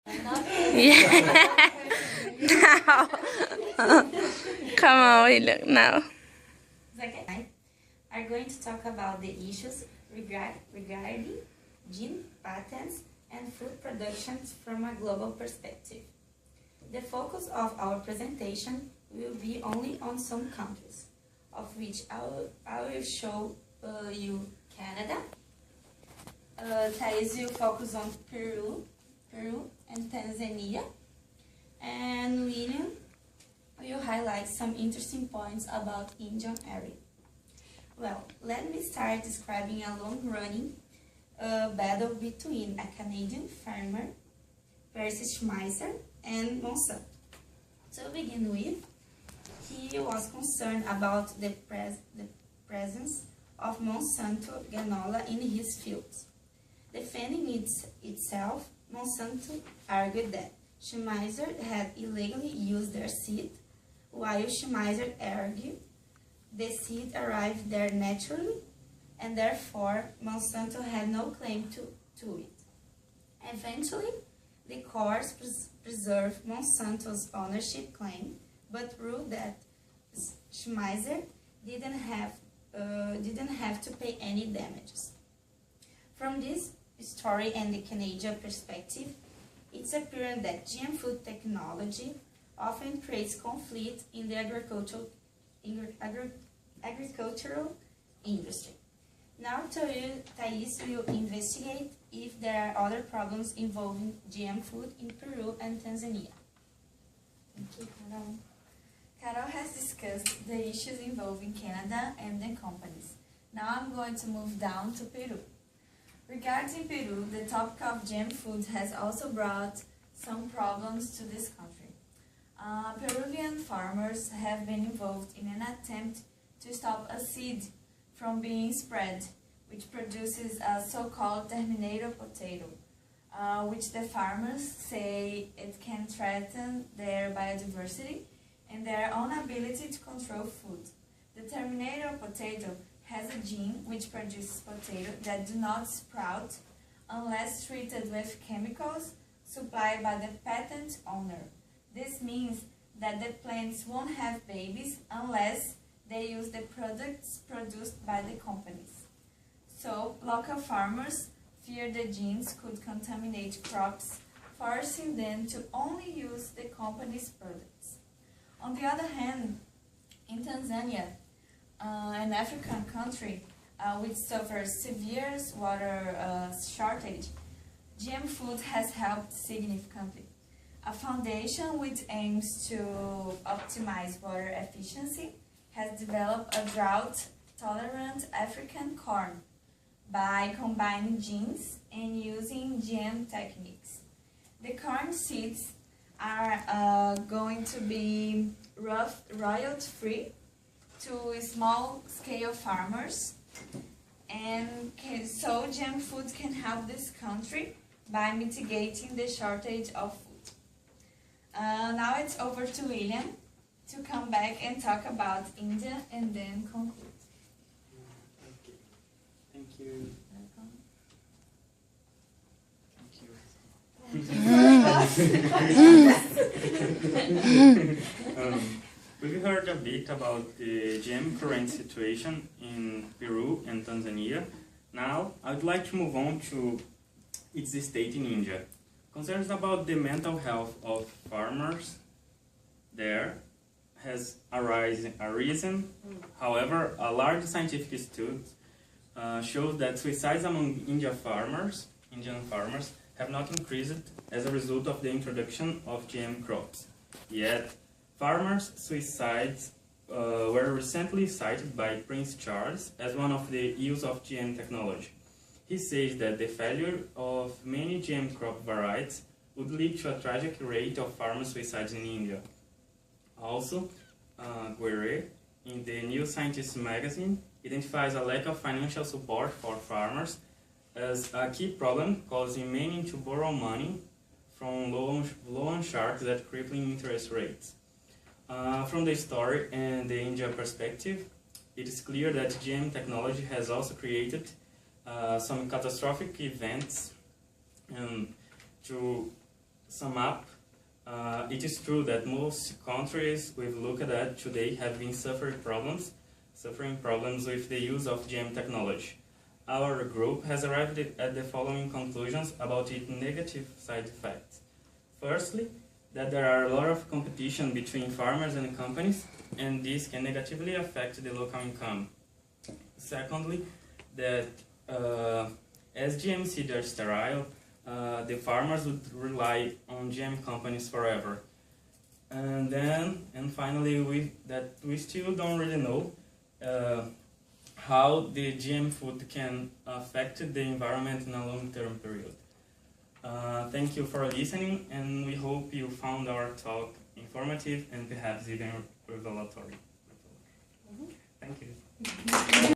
Yeah. Now. Come on, Uillian, now. Are going to talk about the issues regarding gene patents and food production from a global perspective. The focus of our presentation will be only on some countries, of which I will show you Canada. Thays will focus on Peru and Tanzania, and Uillian will highlight some interesting points about Indian area. Well, let me start describing a long-running battle between a Canadian farmer versus Schmeiser and Monsanto. To begin with, he was concerned about the presence of Monsanto granola in his fields. Defending itself, Monsanto argued that Schmeiser had illegally used their seed, while Schmeiser argued the seed arrived there naturally, and therefore Monsanto had no claim to it. Eventually, the courts preserved Monsanto's ownership claim, but ruled that Schmeiser didn't have to pay any damages. From this story and the Canadian perspective, it's apparent that GM food technology often creates conflict in the agricultural industry. Now Thays will investigate if there are other problems involving GM food in Peru and Tanzania. Thank you, Carol. Carol has discussed the issues involving Canada and the companies. Now I'm going to move down to Peru. Regarding Peru, the topic of GM food has also brought some problems to this country. Peruvian farmers have been involved in an attempt to stop a seed from being spread, which produces a so-called terminator potato, which the farmers say it can threaten their biodiversity and their own ability to control food. The terminator potato has a gene which produces potato that do not sprout unless treated with chemicals supplied by the patent owner. This means that the plants won't have babies unless they use the products produced by the companies. So, local farmers fear the genes could contaminate crops, forcing them to only use the company's products. On the other hand, in Tanzania, an African country which suffers severe water shortage, GM food has helped significantly. A foundation which aims to optimize water efficiency has developed a drought-tolerant African corn by combining genes and using GM techniques. The corn seeds are going to be royalty-free to small-scale farmers, and so GM food can help this country by mitigating the shortage of food. Now it's over to Uillian to come back and talk about India and then conclude. Okay. Thank you. We've heard a bit about the GM current situation in Peru and Tanzania. Now, I'd like to move on to its state in India. Concerns about the mental health of farmers there has arisen. However, a large scientific study shows that suicides among Indian farmers have not increased as a result of the introduction of GM crops. Yet, farmers' suicides were recently cited by Prince Charles as one of the use of GM technology. He says that the failure of many GM crop varieties would lead to a tragic rate of farmer suicides in India. Also, Guerre, in the New Scientist magazine, identifies a lack of financial support for farmers as a key problem, causing many to borrow money from loan sharks at crippling interest rates. From the story and the India perspective, it is clear that GM technology has also created some catastrophic events to sum up, it is true that most countries we've looked at today have been suffering problems with the use of GM technology. Our group has arrived at the following conclusions about its negative side effects. Firstly, that there are a lot of competition between farmers and companies, and this can negatively affect the local income. Secondly, that as GM seeds are sterile, the farmers would rely on GM companies forever. And finally, we still don't really know how the GM food can affect the environment in a long-term period. Thank you for listening, and we hope you found our talk informative and perhaps even revelatory. Thank you.